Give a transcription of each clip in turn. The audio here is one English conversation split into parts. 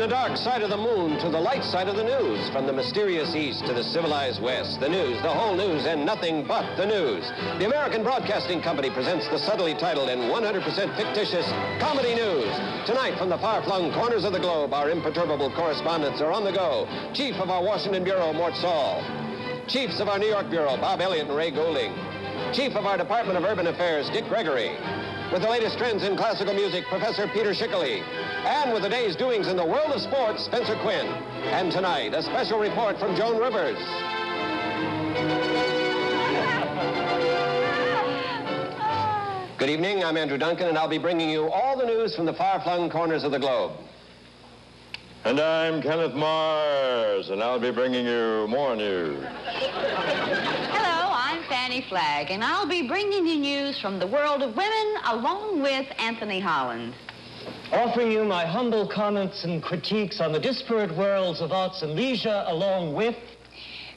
the dark side of the moon to the light side of the news. From the mysterious East to the civilized West. The news, the whole news, and nothing but the news. The American Broadcasting Company presents the subtly titled and 100% fictitious Comedy News. Tonight, from the far-flung corners of the globe, our imperturbable correspondents are on the go. Chief of our Washington Bureau, Mort Saul. Chiefs of our New York Bureau, Bob Elliott and Ray Goulding. Chief of our Department of Urban Affairs, Dick Gregory. With the latest trends in classical music, Professor Peter Schickley. And with the day's doings in the world of sports, Spencer Quinn. And tonight, a special report from Joan Rivers. Good evening, I'm Andrew Duncan, and I'll be bringing you all the news from the far-flung corners of the globe. And I'm Kenneth Mars, and I'll be bringing you more news. Hello, I'm Fanny Flagg, and I'll be bringing you news from the world of women along with Anthony Holland. Offering you my humble comments and critiques on the disparate worlds of arts and leisure along with...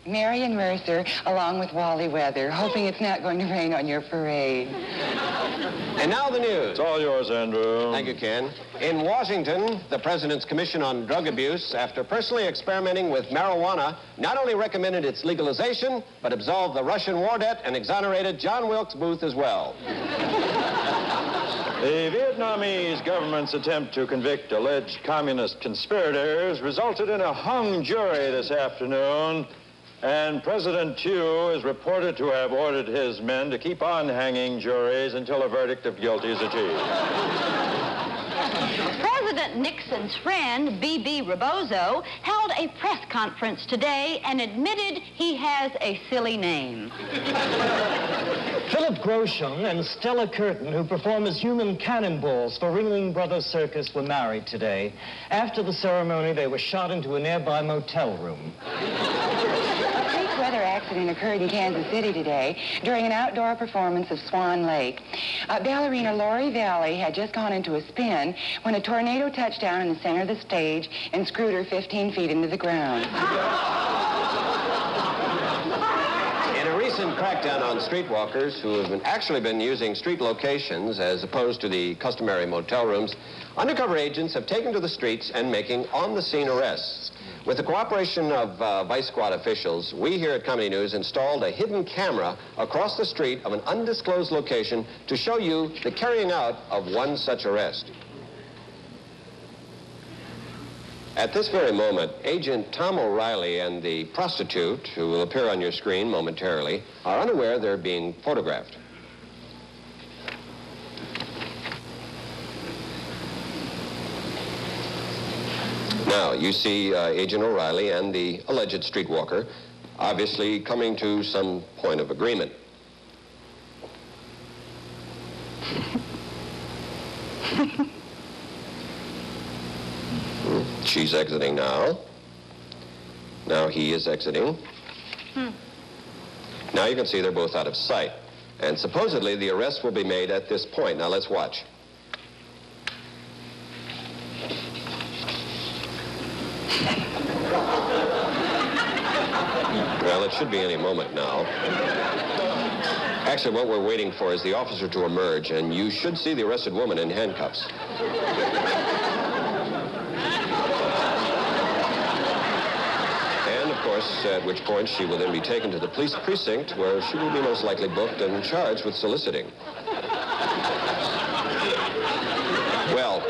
Marion Mercer, along with Wally Weather, hoping it's not going to rain on your parade. And now the news. It's all yours, Andrew. Thank you, Ken. In Washington, the President's Commission on Drug Abuse, after personally experimenting with marijuana, not only recommended its legalization, but absolved the Russian war debt and exonerated John Wilkes Booth as well. The Vietnamese government's attempt to convict alleged communist conspirators resulted in a hung jury this afternoon, and President Thieu is reported to have ordered his men to keep on hanging juries until a verdict of guilty is achieved. President Nixon's friend, B.B. Rebozo, held a press conference today and admitted he has a silly name. Philip Grosham and Stella Curtin, who perform as human cannonballs for Ringling Brothers Circus, were married today. After the ceremony, they were shot into a nearby motel room. A weather accident occurred in Kansas City today during an outdoor performance of Swan Lake. Ballerina Lori Valley had just gone into a spin when a tornado touched down in the center of the stage and screwed her 15 feet into the ground. In a recent crackdown on streetwalkers who have actually been using street locations as opposed to the customary motel rooms, undercover agents have taken to the streets and making on-the-scene arrests. With the cooperation of Vice Squad officials, we here at Comedy News installed a hidden camera across the street of an undisclosed location to show you the carrying out of one such arrest. At this very moment, Agent Tom O'Reilly and the prostitute, who will appear on your screen momentarily, are unaware they're being photographed. Now, you see Agent O'Reilly and the alleged streetwalker obviously coming to some point of agreement. She's exiting now. Now he is exiting. Now you can see they're both out of sight. And supposedly the arrest will be made at this point. Now let's watch. Well, it should be any moment now. Actually, what we're waiting for is the officer to emerge, and you should see the arrested woman in handcuffs. And, of course, at which point she will then be taken to the police precinct, where she will be most likely booked and charged with soliciting. Well,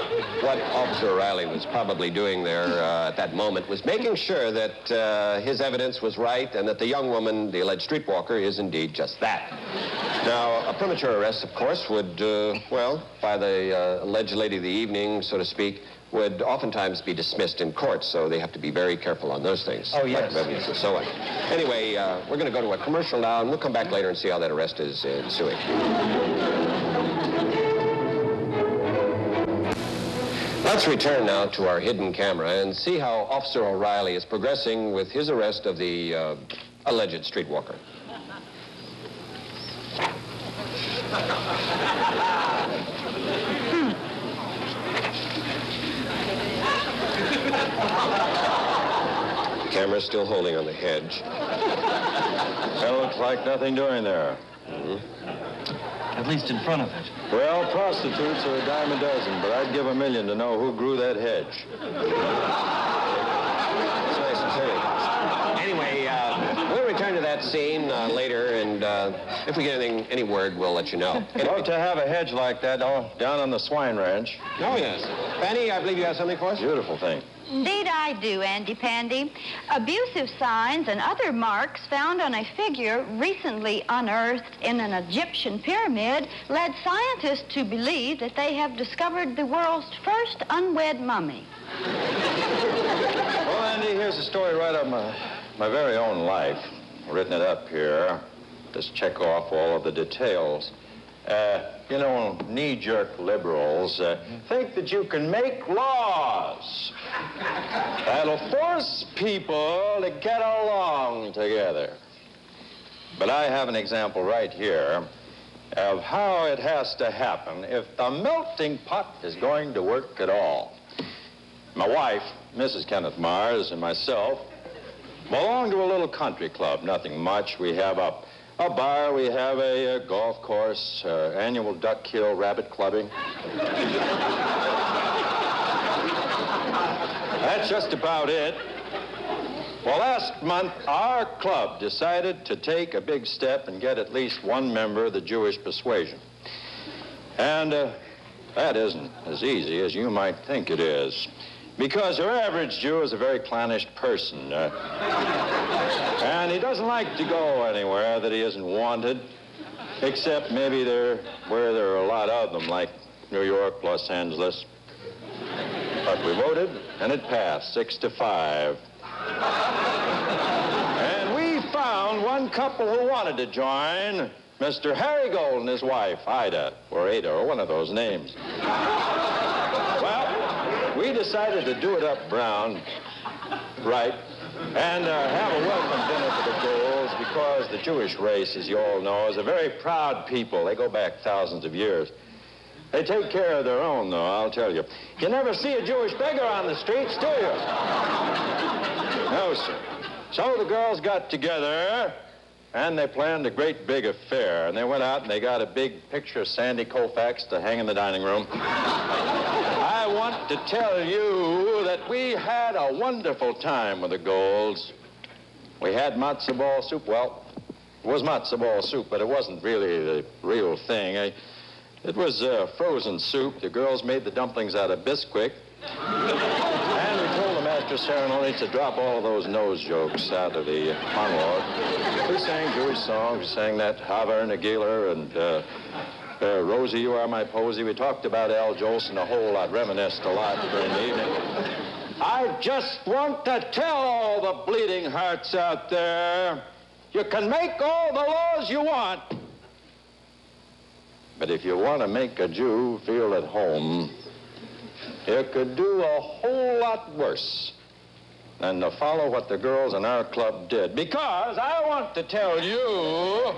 what Officer O'Reilly was probably doing there at that moment was making sure that his evidence was right and that the young woman, the alleged streetwalker, is indeed just that. Now, a premature arrest, of course, would, well, by the alleged lady of the evening, so to speak, would oftentimes be dismissed in court, so they have to be very careful on those things. Oh, yes. Like evidence and so on. Anyway, we're going to go to a commercial now, and we'll come back later and see how that arrest is ensuing. Let's return now to our hidden camera and see how Officer O'Reilly is progressing with his arrest of the alleged streetwalker. Camera's still holding on the hedge. Well, looks like nothing doing there. At least in front of it. Well, prostitutes are a dime a dozen, but I'd give $1 million to know who grew that hedge. scene later, and if we get any word, we'll let you know. I'd love to have a hedge like that down on the swine ranch. Oh, yes. Fanny, I believe you have something for us? Beautiful thing. Indeed I do, Andy Pandy. Abusive signs and other marks found on a figure recently unearthed in an Egyptian pyramid led scientists to believe that they have discovered the world's first unwed mummy. Well, Andy, here's a story right up my very own life. I've written it up here. Just check off all of the details. You know, knee-jerk liberals think that you can make laws that'll force people to get along together. But I have an example right here of how it has to happen if the melting pot is going to work at all. My wife, Mrs. Kenneth Mars, and myself belong to a little country club, nothing much. We have a bar, we have a golf course, annual duck kill, rabbit clubbing. That's just about it. Well, last month, our club decided to take a big step and get at least one member of the Jewish persuasion. And that isn't as easy as you might think it is. Because your average Jew is a very clannish person. And he doesn't like to go anywhere that he isn't wanted, except maybe where there are a lot of them, like New York, Los Angeles. But we voted, and it passed 6-5. And we found one couple who wanted to join, Mr. Harry Gold and his wife, Ida, or Ada, or one of those names. Well, we decided to do it up brown, right, and have a welcome dinner for the Golds, because the Jewish race, as you all know, is a very proud people. They go back thousands of years. They take care of their own, though, I'll tell you. You never see a Jewish beggar on the streets, do you? No, sir. So the girls got together, and they planned a great big affair. And they went out and they got a big picture of Sandy Koufax to hang in the dining room. I want to tell you that we had a wonderful time with the Golds. We had matzo ball soup. Well, it was matzo ball soup, but it wasn't really the real thing. It was frozen soup. The girls made the dumplings out of Bisquick. And we told the master of ceremony to drop all of those nose jokes out of the monologue. We sang Jewish songs. We sang that Haver Nagila and Rosie, You Are My Posy. We talked about Al Jolson a whole lot, reminisced a lot during the evening. I just want to tell all the bleeding hearts out there, you can make all the laws you want. But if you want to make a Jew feel at home, you could do a whole lot worse than to follow what the girls in our club did. Because I want to tell you,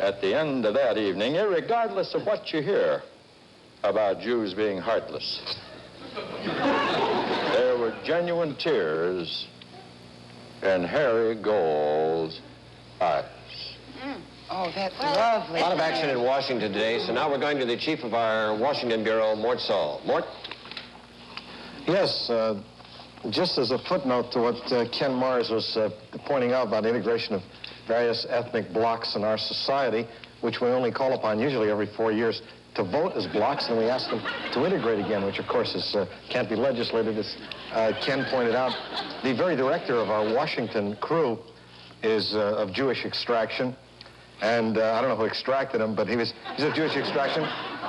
at the end of that evening, irregardless of what you hear about Jews being heartless, there were genuine tears in Harry Gold's eyes. Oh, that's lovely. A lot of action in Washington today, so now we're going to the chief of our Washington Bureau, Mort Saul. Mort? Yes, just as a footnote to what Ken Mars was pointing out about the integration of various ethnic blocks in our society, which we only call upon usually every 4 years to vote as blocks, and we ask them to integrate again, which of course can't be legislated, as Ken pointed out. The very director of our Washington crew is of Jewish extraction. And I don't know who extracted him, but he's of Jewish extraction.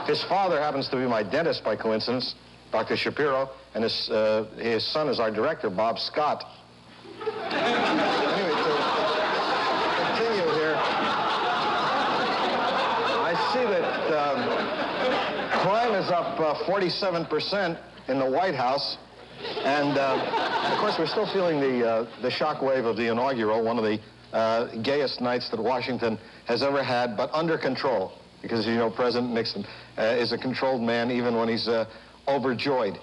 His father happens to be my dentist by coincidence, Dr. Shapiro, and his son is our director, Bob Scott. Anyway, to continue here, I see that crime is up 47% in the White House. And, of course, we're still feeling the shockwave of the inaugural, one of the gayest nights that Washington has ever had, but under control. Because, you know, President Nixon is a controlled man even when he's overjoyed.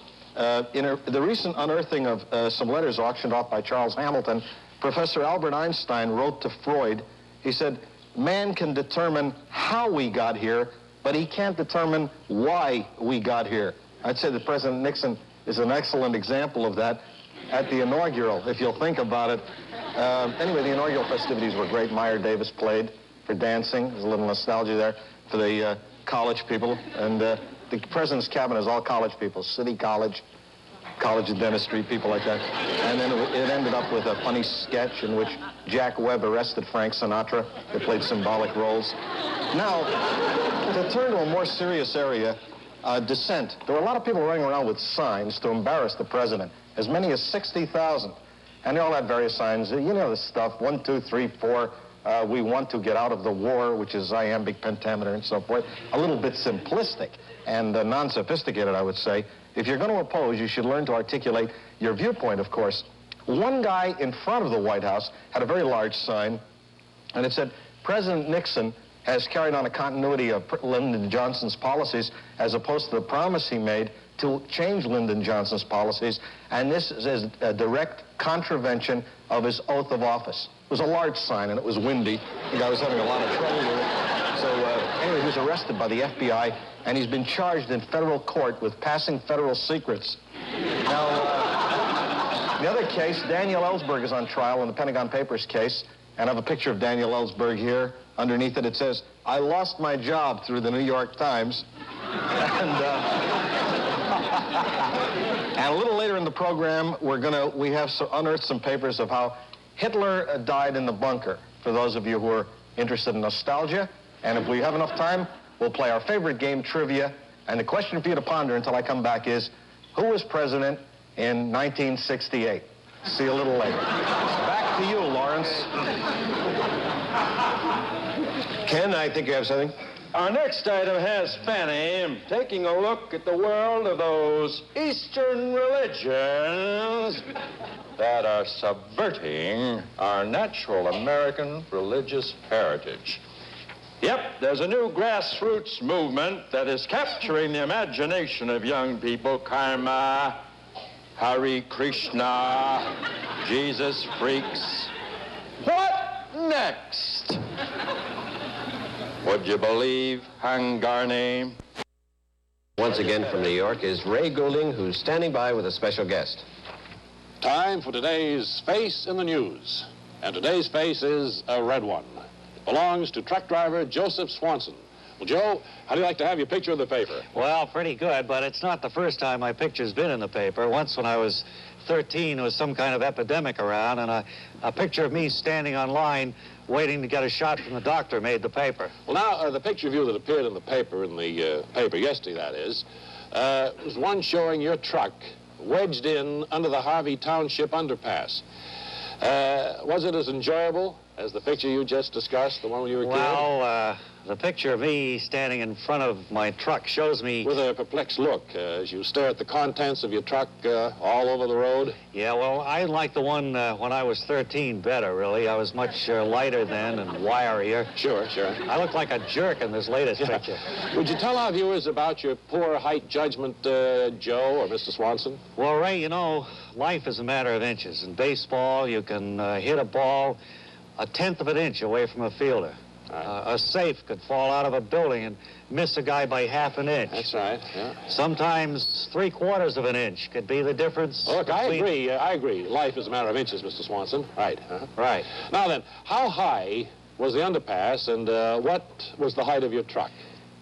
In the recent unearthing of some letters auctioned off by Charles Hamilton, Professor Albert Einstein wrote to Freud, he said, man can determine how we got here, but he can't determine why we got here. I'd say that President Nixon is an excellent example of that. at the inaugural, if you'll think about it. Anyway, the inaugural festivities were great. Meyer Davis played for dancing. There's a little nostalgia there for the college people. And the president's cabinet is all college people, City College, College of Dentistry, people like that. And then it ended up with a funny sketch in which Jack Webb arrested Frank Sinatra. They played symbolic roles. Now, to turn to a more serious area, dissent. There were a lot of people running around with signs to embarrass the president, as many as 60,000. And they all had various signs. You know the stuff, 1, 2, 3, 4. We want to get out of the war, which is iambic pentameter and so forth. A little bit simplistic and non-sophisticated, I would say. If you're going to oppose, you should learn to articulate your viewpoint, of course. One guy in front of the White House had a very large sign, and it said, President Nixon has carried on a continuity of Lyndon Johnson's policies as opposed to the promise he made to change Lyndon Johnson's policies, and this is a direct contravention of his oath of office. It was a large sign, and it was windy. The guy was having a lot of trouble with it. So anyway, he was arrested by the FBI, and he's been charged in federal court with passing federal secrets. Now, the other case, Daniel Ellsberg is on trial in the Pentagon Papers case, and I have a picture of Daniel Ellsberg here. Underneath it, it says, I lost my job through the New York Times. And a little later in the program, we have unearthed some papers of how Hitler died in the bunker, for those of you who are interested in nostalgia. And if we have enough time, we'll play our favorite game, trivia. And the question for you to ponder until I come back is, who was president in 1968? See you a little later. Back to you, Lawrence. Ken, I think you have something. Our next item has Fanny taking a look at the world of those Eastern religions that are subverting our natural American religious heritage. Yep, there's a new grassroots movement that is capturing the imagination of young people. Karma, Hare Krishna, Jesus freaks. What next? Would you believe Hangarne? Once again from New York is Ray Goulding, who's standing by with a special guest. Time for today's Face in the News. And today's face is a red one. It belongs to truck driver Joseph Swanson. Well, Joe, how do you like to have your picture in the paper? Well, pretty good, but it's not the first time my picture's been in the paper. Once when I was 13, there was some kind of epidemic around, and a picture of me standing on line waiting to get a shot from the doctor made the paper. Well, now, the picture of you that appeared in the paper, yesterday, that is, was one showing your truck wedged in under the Harvey Township underpass. Was it as enjoyable as the picture you just discussed, the one when you were a kid? Well, the picture of me standing in front of my truck shows me... With a perplexed look as you stare at the contents of your truck all over the road? Yeah, well, I like the one when I was 13 better, really. I was much lighter then and wirier. Sure, sure. I look like a jerk in this latest picture. Would you tell our viewers about your poor height judgment, Joe or Mr. Swanson? Well, Ray, you know, life is a matter of inches. In baseball, you can hit a ball 1/10 of an inch away from a fielder. A safe could fall out of a building and miss a guy by 1/2 an inch. That's right, yeah. Sometimes 3/4 of an inch could be the difference. Look, I agree. Life is a matter of inches, Mr. Swanson. Right. Right. Now then, how high was the underpass, and what was the height of your truck?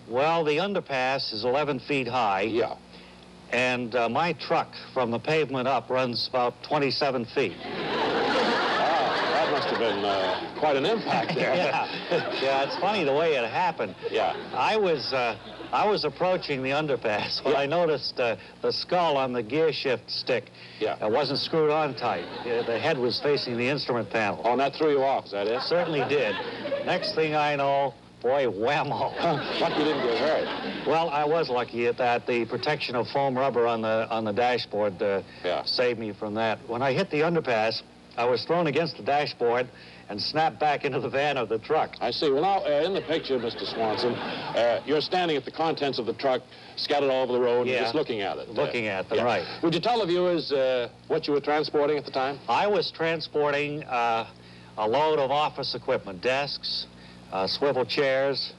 Well, the underpass is 11 feet high. Yeah. And my truck from the pavement up runs about 27 feet. That must have been quite an impact there. Yeah, it's funny the way it happened. Yeah. I was approaching the underpass when I noticed the skull on the gear shift stick. Yeah. It wasn't screwed on tight. The head was facing the instrument panel. Oh, and that threw you off, is that it? Certainly did. Next thing I know, boy, whammo. Lucky you didn't get hurt. Well, I was lucky at that. The protection of foam rubber on the dashboard saved me from that. When I hit the underpass, I was thrown against the dashboard and snapped back into the van of the truck. I see. Well, now, in the picture, Mr. Swanson, you're standing at the contents of the truck, scattered all over the road, and just looking at it. Looking at them, right. Would you tell the viewers what you were transporting at the time? I was transporting a load of office equipment, desks, swivel chairs,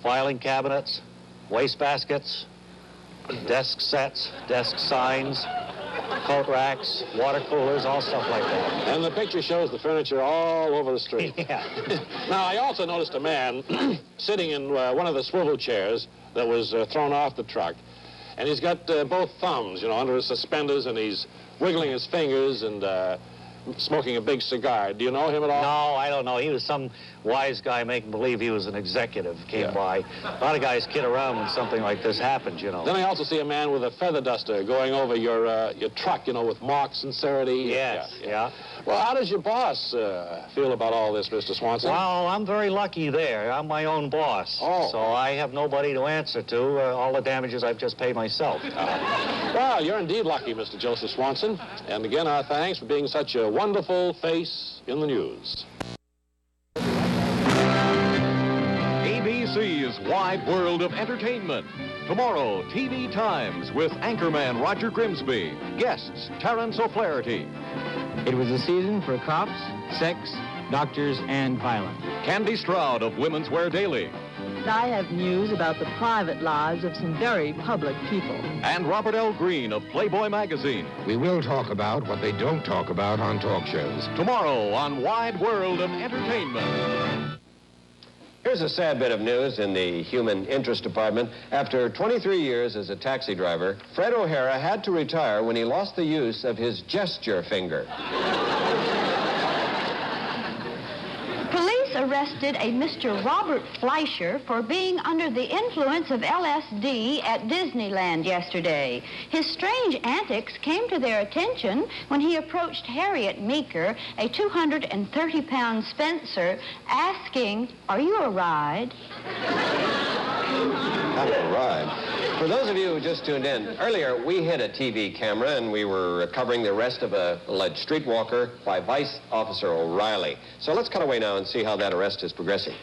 filing cabinets, waste baskets, desk sets, desk signs, coat racks, water coolers, all stuff like that. And the picture shows the furniture all over the street. Yeah. Now, I also noticed a man sitting in one of the swivel chairs that was thrown off the truck. And he's got both thumbs, you know, under his suspenders, and he's wiggling his fingers and smoking a big cigar. Do you know him at all? No, I don't know. He was some wise guy making believe he was an executive, came by. A lot of guys kid around when something like this happens, you know. Then I also see a man with a feather duster going over your truck, you know, with mock sincerity. Yes, yeah. Well, how does your boss feel about all this, Mr. Swanson? Well, I'm very lucky there. I'm my own boss. Oh. So I have nobody to answer to. All the damages I've just paid myself. Well, you're indeed lucky, Mr. Joseph Swanson. And again, our thanks for being such a wonderful face in the news. ABC's Wide World of Entertainment. Tomorrow, TV Times with anchorman Roger Grimsby. Guests, Terrence O'Flaherty. It was a season for cops, sex, doctors, and violence. Candy Stroud of Women's Wear Daily. I have news about the private lives of some very public people. And Robert L. Green of Playboy magazine. We will talk about what they don't talk about on talk shows. Tomorrow on Wide World of Entertainment. Here's a sad bit of news in the Human Interest Department. After 23 years as a taxi driver, Fred O'Hara had to retire when he lost the use of his gesture finger. Police arrested a Mr. Robert Fleischer for being under the influence of LSD at Disneyland yesterday. His strange antics came to their attention when he approached Harriet Meeker, a 230-pound Spencer, asking, "Are you a ride?" Kind of a ride. For those of you who just tuned in, earlier we hit a TV camera and we were covering the arrest of an alleged streetwalker by Vice Officer O'Reilly. So let's cut away now and see how that arrest is progressing.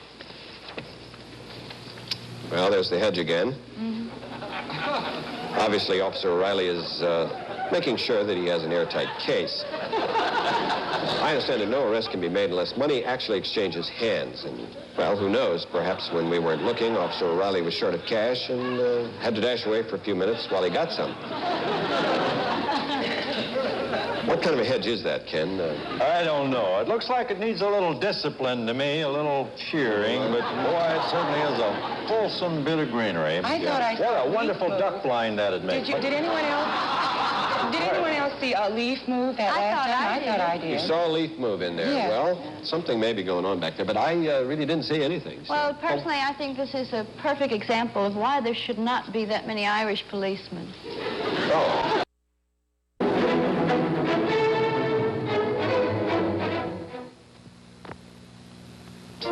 Well, there's the hedge again. Obviously, Officer O'Reilly is making sure that he has an airtight case. I understand that no arrest can be made unless money actually exchanges hands. And, well, who knows? Perhaps when we weren't looking, Officer O'Reilly was short of cash and had to dash away for a few minutes while he got some. What kind of a hedge is that, Ken? I don't know. It looks like it needs a little discipline to me, a little shearing, but boy, it certainly is a fulsome bit of greenery. I thought I What saw a wonderful duck blind that'd make. Did anyone else see a leaf move that last time? I thought I did. You saw a leaf move in there. Yeah. Well, something may be going on back there, but I really didn't see anything. So. Well, personally, I think this is a perfect example of why there should not be that many Irish policemen. Oh.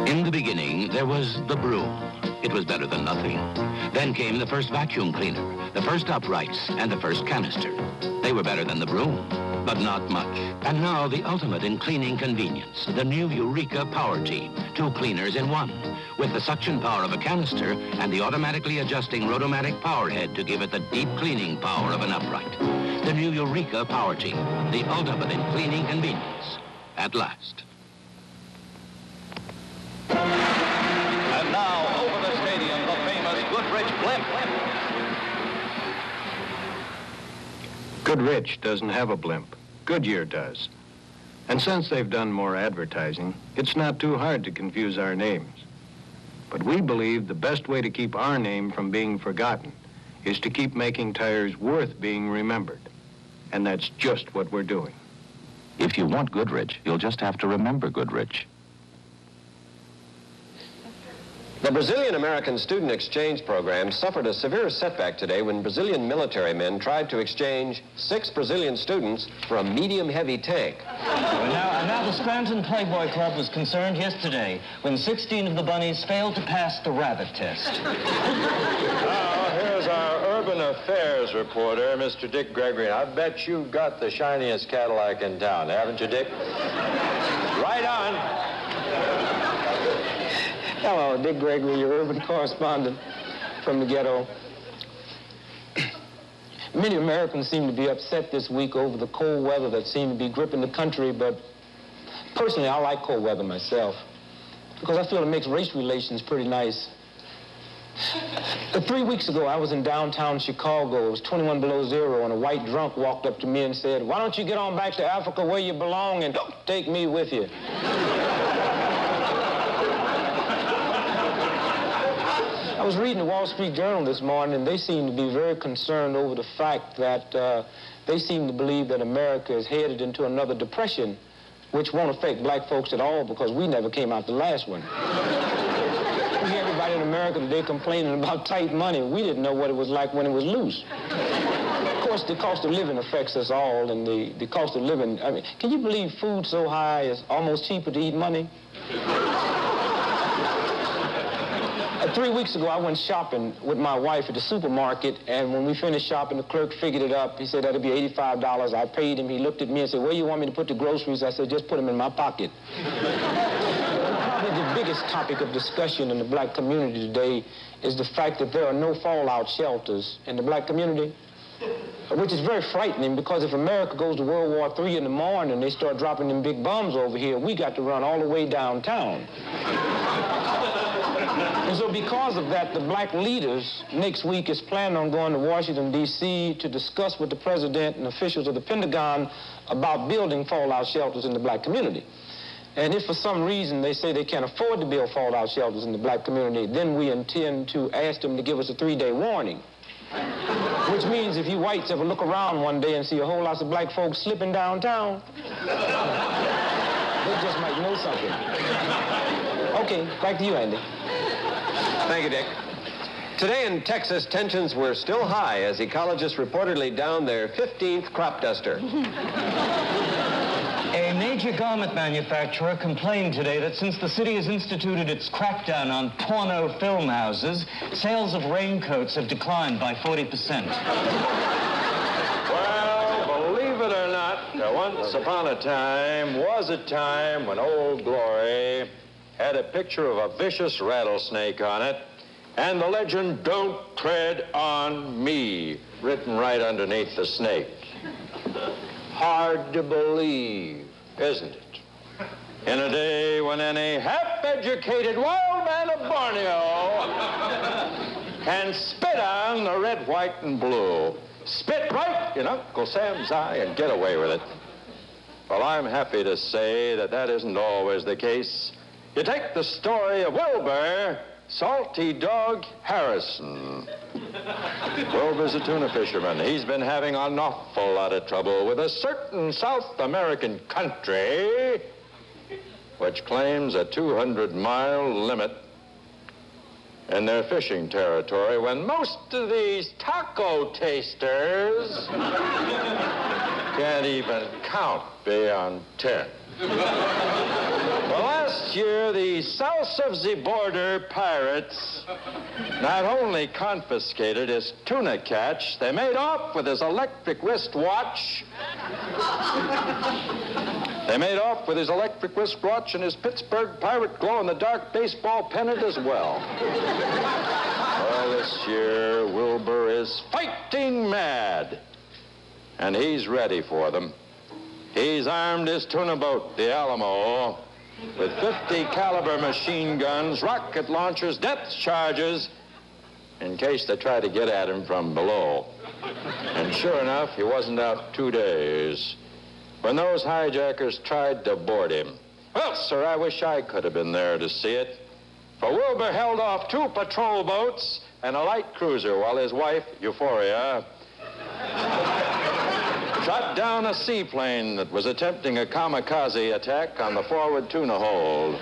In the beginning, there was the broom. It was better than nothing. Then came the first vacuum cleaner, the first uprights, and the first canister. They were better than the broom, but not much. And now the ultimate in cleaning convenience, the new Eureka Power Team. 2 cleaners in 1, with the suction power of a canister and the automatically adjusting Rotomatic power head to give it the deep cleaning power of an upright. The new Eureka Power Team, the ultimate in cleaning convenience. At last. And now, over the stadium, the famous Goodrich blimp. Goodrich doesn't have a blimp. Goodyear does. And since they've done more advertising, it's not too hard to confuse our names. But we believe the best way to keep our name from being forgotten is to keep making tires worth being remembered. And that's just what we're doing. If you want Goodrich, you'll just have to remember Goodrich. The Brazilian-American student exchange program suffered a severe setback today when Brazilian military men tried to exchange 6 Brazilian students for a medium-heavy tank. Now the Scranton Playboy Club was concerned yesterday when 16 of the bunnies failed to pass the rabbit test. Now, here's our urban affairs reporter, Mr. Dick Gregory. I bet you've got the shiniest Cadillac in town, haven't you, Dick? Right on. Hello, Dick Gregory, your urban correspondent from the ghetto. Many Americans seem to be upset this week over the cold weather that seemed to be gripping the country, but personally, I like cold weather myself because I feel it makes race relations pretty nice. 3 weeks ago, I was in downtown Chicago. It was 21 below zero, and a white drunk walked up to me and said, "Why don't you get on back to Africa where you belong and take me with you?" I was reading the Wall Street Journal this morning, and they seem to be very concerned over the fact that they seem to believe that America is headed into another depression, which won't affect black folks at all because we never came out the last one. We hear everybody in America today complaining about tight money. We didn't know what it was like when it was loose. Of course, the cost of living affects us all, and the cost of living, I mean, can you believe food so high is almost cheaper to eat money? 3 weeks ago, I went shopping with my wife at the supermarket, and when we finished shopping, the clerk figured it up. He said that'd be $85. I paid him. He looked at me and said, "Where you want me to put the groceries?" I said, "Just put them in my pocket." Probably the biggest topic of discussion in the black community today is the fact that there are no fallout shelters in the black community, which is very frightening because if America goes to World War III in the morning and they start dropping them big bombs over here, we got to run all the way downtown. And so because of that, the black leaders next week is planning on going to Washington, D.C. to discuss with the president and officials of the Pentagon about building fallout shelters in the black community. And if for some reason they say they can't afford to build fallout shelters in the black community, then we intend to ask them to give us a 3-day warning. Which means if you whites ever look around one day and see a whole lot of black folks slipping downtown, they just might know something. Okay, back to you, Andy. Thank you, Dick. Today in Texas, tensions were still high as ecologists reportedly downed their 15th crop duster. A major garment manufacturer complained today that since the city has instituted its crackdown on porno film houses, sales of raincoats have declined by 40%. Well, believe it or not, once upon a time was a time when Old Glory had a picture of a vicious rattlesnake on it, and the legend, "Don't tread on me," written right underneath the snake. Hard to believe, isn't it? In a day when any half-educated wild man of Borneo can spit on the red, white, and blue. Spit right in Uncle Sam's eye and get away with it. Well, I'm happy to say that that isn't always the case. You take the story of Wilbur Salty Dog Harrison. Wilbur's a tuna fisherman. He's been having an awful lot of trouble with a certain South American country which claims a 200-mile limit in their fishing territory when most of these taco tasters can't even count beyond 10. Well, last year, the south of the border pirates not only confiscated his tuna catch, they made off with his electric wristwatch. They made off with his electric wristwatch and his Pittsburgh Pirate glow-in-the-dark baseball pennant as well. Well, this year, Wilbur is fighting mad, and he's ready for them. He's armed his tuna boat, the Alamo, with 50 caliber machine guns, rocket launchers, depth charges, in case they try to get at him from below. And sure enough, he wasn't out 2 days when those hijackers tried to board him. Well, sir, I wish I could have been there to see it. For Wilbur held off 2 patrol boats and a light cruiser while his wife, Euphoria, shot down a seaplane that was attempting a kamikaze attack on the forward tuna hold.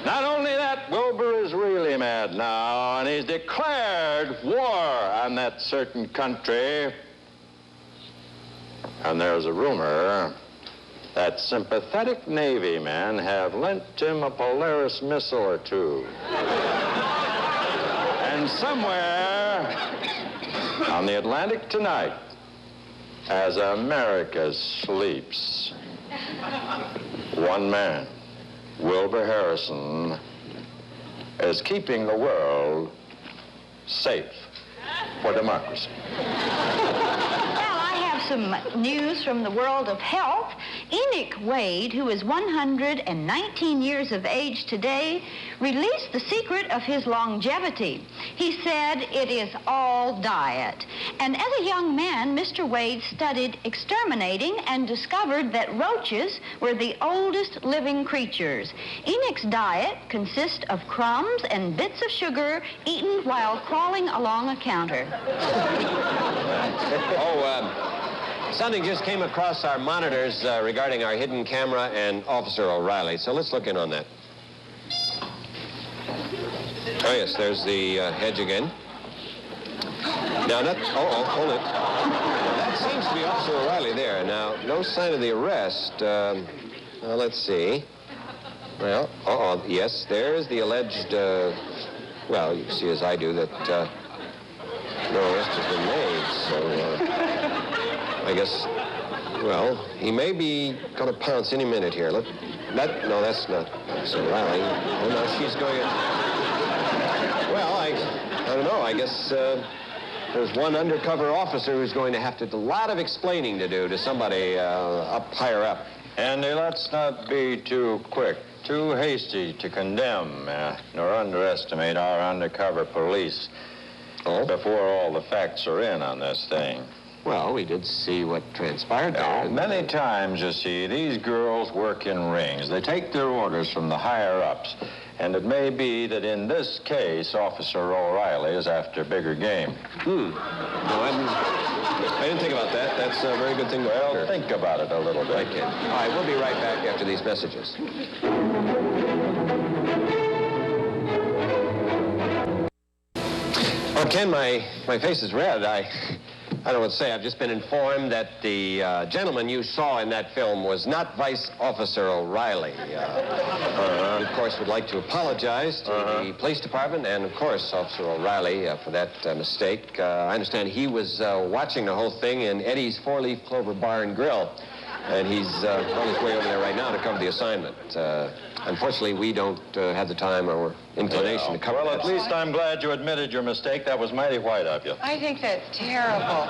Not only that, Wilbur is really mad now, and he's declared war on that certain country. And there's a rumor that sympathetic Navy men have lent him a Polaris missile or 2. And somewhere on the Atlantic tonight, as America sleeps, one man, Wilbur Harrison, is keeping the world safe for democracy. Well, I have some news from the world of health. Enoch Wade, who is 119 years of age today, released the secret of his longevity. He said it is all diet. And as a young man, Mr. Wade studied exterminating and discovered that roaches were the oldest living creatures. Enoch's diet consists of crumbs and bits of sugar eaten while crawling along a counter. Something just came across our monitors regarding our hidden camera and Officer O'Reilly, so let's look in on that. Oh, yes, there's the hedge again. Now, hold it. That seems to be Officer O'Reilly there. Now, no sign of the arrest. Let's see. Well, yes, there's the alleged, well, you see as I do that no arrest has been made, so I guess, well, he may be going to pounce any minute here. No, that's not Officer O'Reilly. Oh, no, she's going well, I don't know. I guess there's one undercover officer who's going to have a lot of explaining to do to somebody up higher up. Andy, let's not be too quick, too hasty to condemn, nor underestimate our undercover police before all the facts are in on this thing. Well, we did see what transpired there. Many times, you see, these girls work in rings. They take their orders from the higher-ups. And it may be that in this case, Officer O'Reilly is after bigger game. No, I didn't think about that. That's a very good thing to Well, think about it a little bit. Right, Ken. All right, we'll be right back after these messages. Well, Ken, my face is red. I don't know what to say. I've just been informed that the gentleman you saw in that film was not Vice Officer O'Reilly. We, of course, would like to apologize to the police department and, of course, Officer O'Reilly for that mistake. I understand he was watching the whole thing in Eddie's Four-Leaf Clover Bar and Grill, and he's on his way over there right now to cover the assignment. Unfortunately, we don't have the time or inclination to cover Well, that. at least I'm glad you admitted your mistake. That was mighty white of you. I think that's terrible.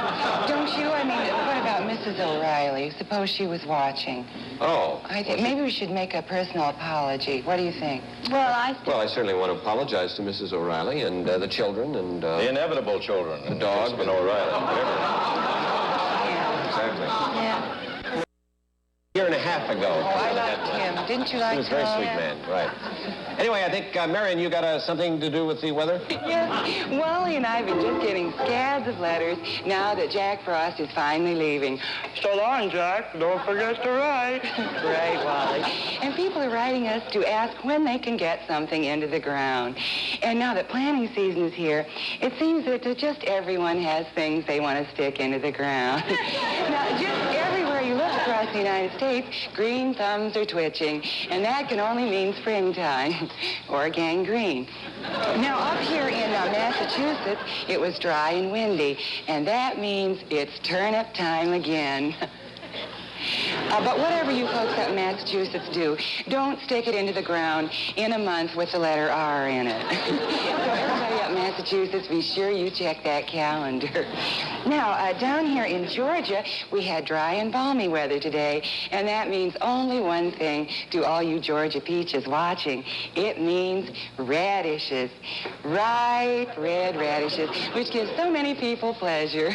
Don't you? I mean, what about Mrs. O'Reilly? Suppose she was watching. Oh. I think maybe we should make a personal apology. What do you think? Well, I certainly want to apologize to Mrs. O'Reilly and the children and... the inevitable children. The dog. And O'Reilly. Exactly. Yeah. A year and a half ago. Oh, I liked him. Didn't you like him? He was a very sweet man, right. Anyway, I think, Marion, you got something to do with the weather? Yes. Wally and I have been just getting scads of letters now that Jack Frost is finally leaving. So long, Jack. Don't forget to write. Right, Wally. And people are writing us to ask when they can get something into the ground. And now that planting season is here, it seems that just everyone has things they want to stick into the ground. Now, just everywhere you look across the United States, green thumbs are twitching, and that can only mean springtime. Or gangrene. Now, up here in Massachusetts, it was dry and windy, and that means it's turnip time again. But whatever you folks up in Massachusetts do, don't stick it into the ground in a month with the letter R in it. So everybody up in Massachusetts, be sure you check that calendar. Now, down here in Georgia, we had dry and balmy weather today, and that means only one thing to all you Georgia peaches watching. It means radishes. Ripe red radishes, which gives so many people pleasure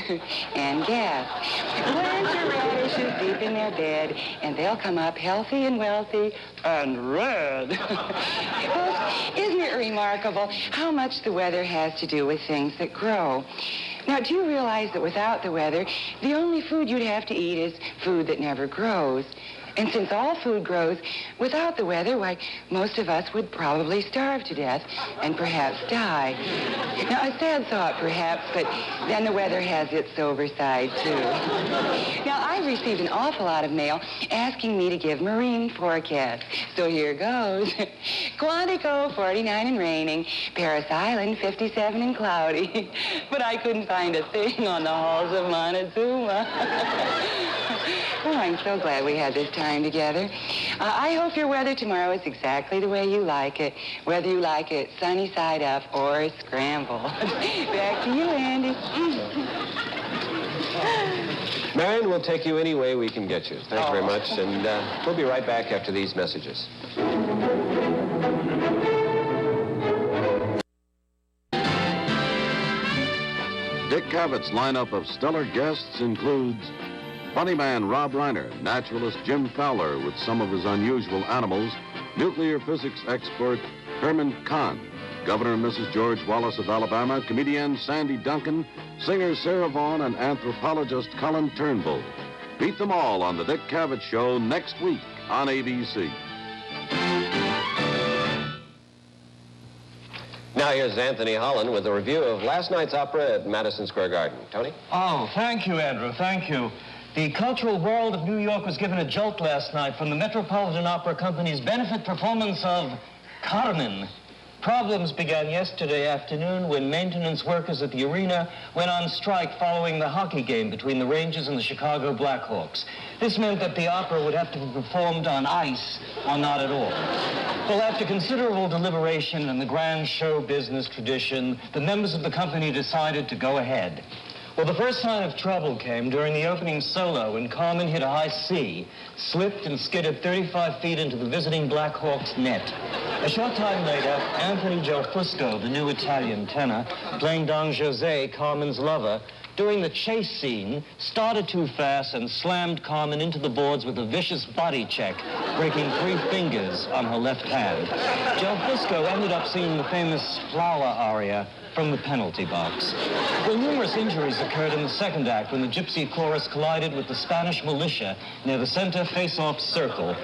and gas. Winter radishes deep in their bed, and they'll come up healthy and wealthy and red. Folks, isn't it remarkable how much the weather has to do with things that grow? Now, do you realize that without the weather, the only food you'd have to eat is food that never grows? And since all food grows without the weather, why, most of us would probably starve to death and perhaps die. Now, a sad thought, perhaps, but then the weather has its sober side, too. Now, I've received an awful lot of mail asking me to give marine forecasts. So here goes. Quantico, 49 and raining. Paris Island, 57 and cloudy. But I couldn't find a thing on the halls of Montezuma. Oh, I'm so glad we had this time together. I hope your weather tomorrow is exactly the way you like it, whether you like it sunny side up or scrambled. Back to you, Andy. Marion, we'll take you any way we can get you. Thank you very much, and we'll be right back after these messages. Dick Cavett's lineup of stellar guests includes funny man Rob Reiner, naturalist Jim Fowler with some of his unusual animals, nuclear physics expert Herman Kahn, Governor and Mrs. George Wallace of Alabama, comedian Sandy Duncan, singer Sarah Vaughan, and anthropologist Colin Turnbull. Meet them all on the Dick Cavett Show next week on ABC. Now here's Anthony Holland with a review of last night's opera at Madison Square Garden. Tony? Oh, thank you, Andrew. Thank you. The cultural world of New York was given a jolt last night from the Metropolitan Opera Company's benefit performance of Carmen. Problems began yesterday afternoon when maintenance workers at the arena went on strike following the hockey game between the Rangers and the Chicago Blackhawks. This meant that the opera would have to be performed on ice or not at all. Well, after considerable deliberation and the grand show business tradition, the members of the company decided to go ahead. Well, the first sign of trouble came during the opening solo when Carmen hit a high C, slipped and skidded 35 feet into the visiting Blackhawks net. A short time later, Anthony Fusco, the new Italian tenor, playing Don Jose, Carmen's lover, during the chase scene, started too fast and slammed Carmen into the boards with a vicious body check, breaking 3 fingers on her left hand. Fusco ended up singing the famous Flower aria from the penalty box. Well, numerous injuries occurred in the second act when the Gypsy Chorus collided with the Spanish militia near the center face-off circle,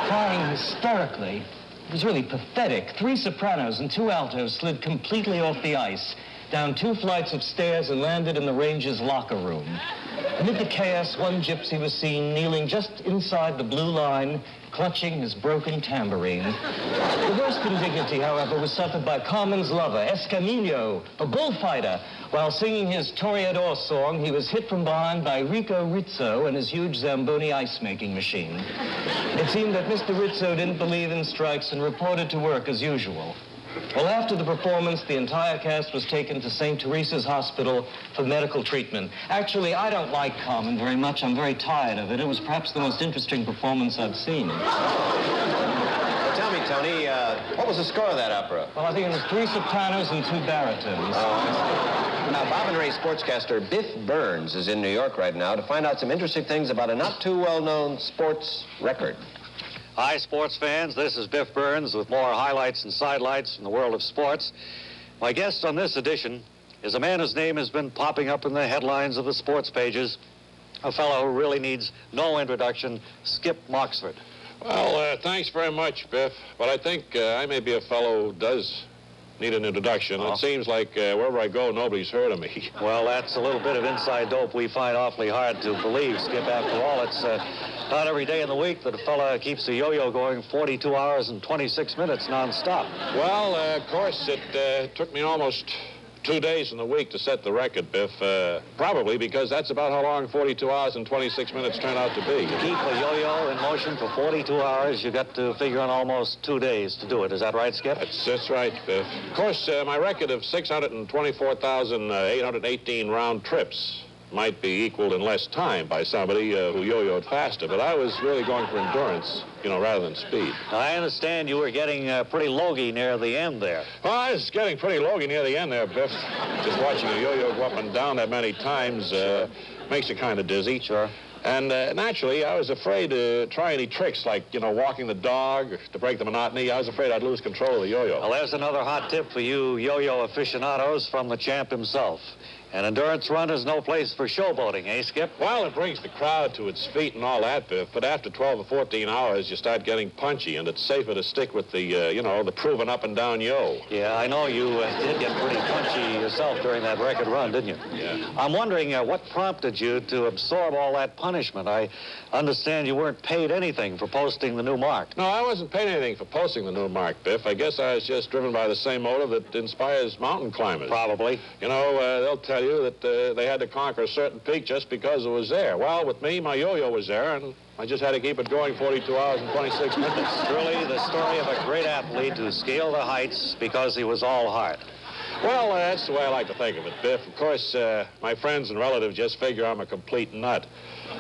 crying hysterically. It was really pathetic. 3 sopranos and 2 altos slid completely off the ice, down 2 flights of stairs and landed in the Rangers' locker room. Amid the chaos, one gypsy was seen kneeling just inside the blue line, clutching his broken tambourine. The worst indignity, however, was suffered by Carmen's lover, Escamillo, a bullfighter. While singing his Toreador song, he was hit from behind by Rico Rizzo and his huge Zamboni ice-making machine. It seemed that Mr. Rizzo didn't believe in strikes and reported to work as usual. Well, after the performance, the entire cast was taken to St. Teresa's Hospital for medical treatment. Actually, I don't like Carmen very much. I'm very tired of it. It was perhaps the most interesting performance I've seen. Well, tell me, Tony, what was the score of that opera? Well, I think it was 3 sopranos and 2 baritons. Now, Bob and Ray sportscaster Biff Burns is in New York right now to find out some interesting things about a not-too-well-known sports record. Hi, sports fans. This is Biff Burns with more highlights and sidelights from the world of sports. My guest on this edition is a man whose name has been popping up in the headlines of the sports pages, a fellow who really needs no introduction, Skip Moxford. Well, thanks very much, Biff. But I think I may be a fellow who does need an introduction. It seems like wherever I go, nobody's heard of me. Well, that's a little bit of inside dope we find awfully hard to believe, Skip. After all, it's not every day in the week that a fella keeps a yo-yo going 42 hours and 26 minutes nonstop. Well, of course, it took me almost 2 days in the week to set the record, Biff. Probably because that's about how long 42 hours and 26 minutes turn out to be. To keep a yo-yo in motion for 42 hours, you got to figure on almost 2 days to do it. Is that right, Skip? That's right, Biff. Of course, my record of 624,818 round trips might be equaled in less time by somebody who yo-yoed faster, but I was really going for endurance, rather than speed. Now, I understand you were getting pretty logy near the end there. Well, I was getting pretty logy near the end there, Biff. Just watching a yo-yo go up and down that many times makes you kind of dizzy. Sure. And naturally, I was afraid to try any tricks like, walking the dog to break the monotony. I was afraid I'd lose control of the yo-yo. Well, there's another hot tip for you yo-yo aficionados from the champ himself. An endurance run is no place for showboating, eh, Skip? Well, it brings the crowd to its feet and all that, Biff. But after 12 or 14 hours, you start getting punchy, and it's safer to stick with the, the proven up and down yo. Yeah, I know you did get pretty punchy yourself during that record run, didn't you? Yeah. I'm wondering what prompted you to absorb all that punishment. I understand you weren't paid anything for posting the new mark. No, I wasn't paid anything for posting the new mark, Biff. I guess I was just driven by the same motive that inspires mountain climbers. Probably. They'll tell you that they had to conquer a certain peak just because it was there. Well, with me, my yo-yo was there, and I just had to keep it going 42 hours and 26 minutes. Truly the story of a great athlete who scaled the heights because he was all heart. Well, that's the way I like to think of it, Biff. Of course, my friends and relatives just figure I'm a complete nut.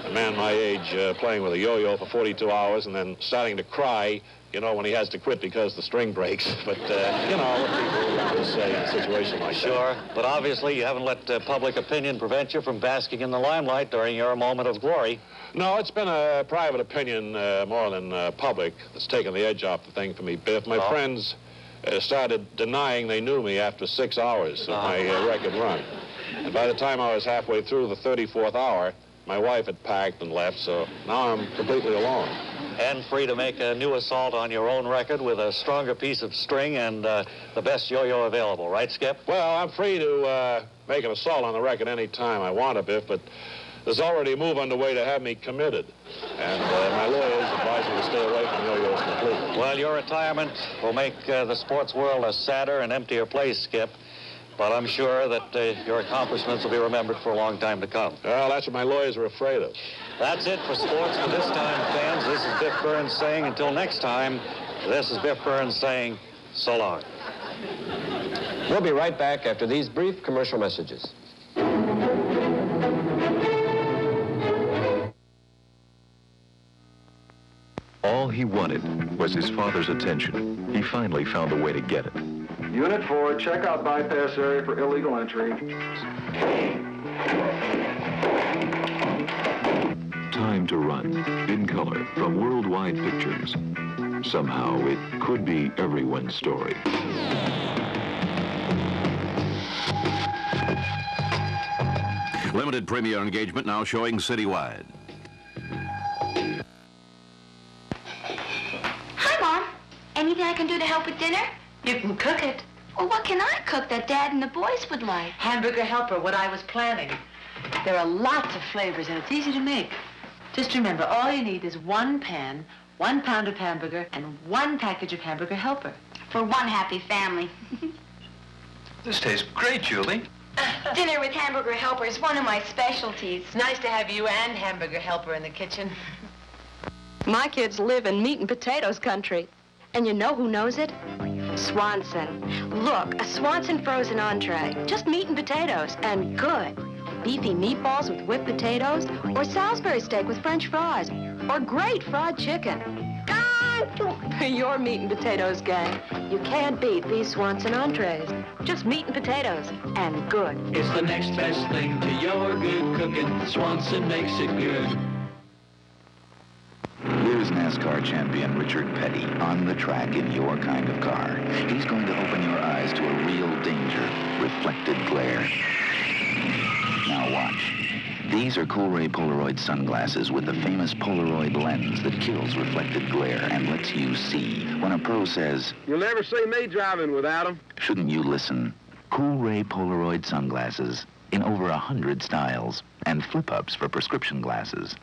A man my age playing with a yo-yo for 42 hours and then starting to cry, you know, when he has to quit because the string breaks. But, you know, what people say in a situation like that. Sure, but obviously you haven't let public opinion prevent you from basking in the limelight during your moment of glory. No, it's been a private opinion more than public that's taken the edge off the thing for me, Biff. My friends started denying they knew me after 6 hours of my record run. And by the time I was halfway through the 34th hour, my wife had packed and left, so now I'm completely alone. And free to make a new assault on your own record with a stronger piece of string and the best yo-yo available, right, Skip? Well, I'm free to make an assault on the record any time I want to, Biff, but there's already a move underway to have me committed. And my lawyers advise me to stay away from yo-yos completely. Well, your retirement will make the sports world a sadder and emptier place, Skip. But I'm sure that your accomplishments will be remembered for a long time to come. Well, that's what my lawyers are afraid of. That's it for sports for this time, fans. This is Biff Burns saying, until next time, this is Biff Burns saying, so long. We'll be right back after these brief commercial messages. All he wanted was his father's attention. He finally found a way to get it. Unit 4, check out bypass area for illegal entry. Time to Run, in color, from Worldwide Pictures. Somehow, it could be everyone's story. Limited premiere engagement now showing citywide. Hi, Mom. Anything I can do to help with dinner? You can cook it. Well, what can I cook that Dad and the boys would like? Hamburger helper, what I was planning. There are lots of flavors and it's easy to make. Just remember, all you need is 1 pan, 1 pound of hamburger, and 1 package of hamburger helper. For one happy family. This tastes great, Julie. Dinner with hamburger helper is one of my specialties. It's nice to have you and hamburger helper in the kitchen. My kids live in meat and potatoes country. And you know who knows it? Swanson. Look, a Swanson frozen entree. Just meat and potatoes, and good. Beefy meatballs with whipped potatoes, or Salisbury steak with French fries, or great fried chicken. Your meat and potatoes, gang. You can't beat these Swanson entrees. Just meat and potatoes, and good. It's the next best thing to your good cooking. Swanson makes it good. Here's NASCAR champion Richard Petty on the track in your kind of car. He's going to open your eyes to a real danger, reflected glare. Now watch. These are Cool Ray Polaroid sunglasses with the famous Polaroid lens that kills reflected glare and lets you see. When a pro says, "You'll never see me driving without them," shouldn't you listen? Cool Ray Polaroid sunglasses in over 100 styles and flip-ups for prescription glasses.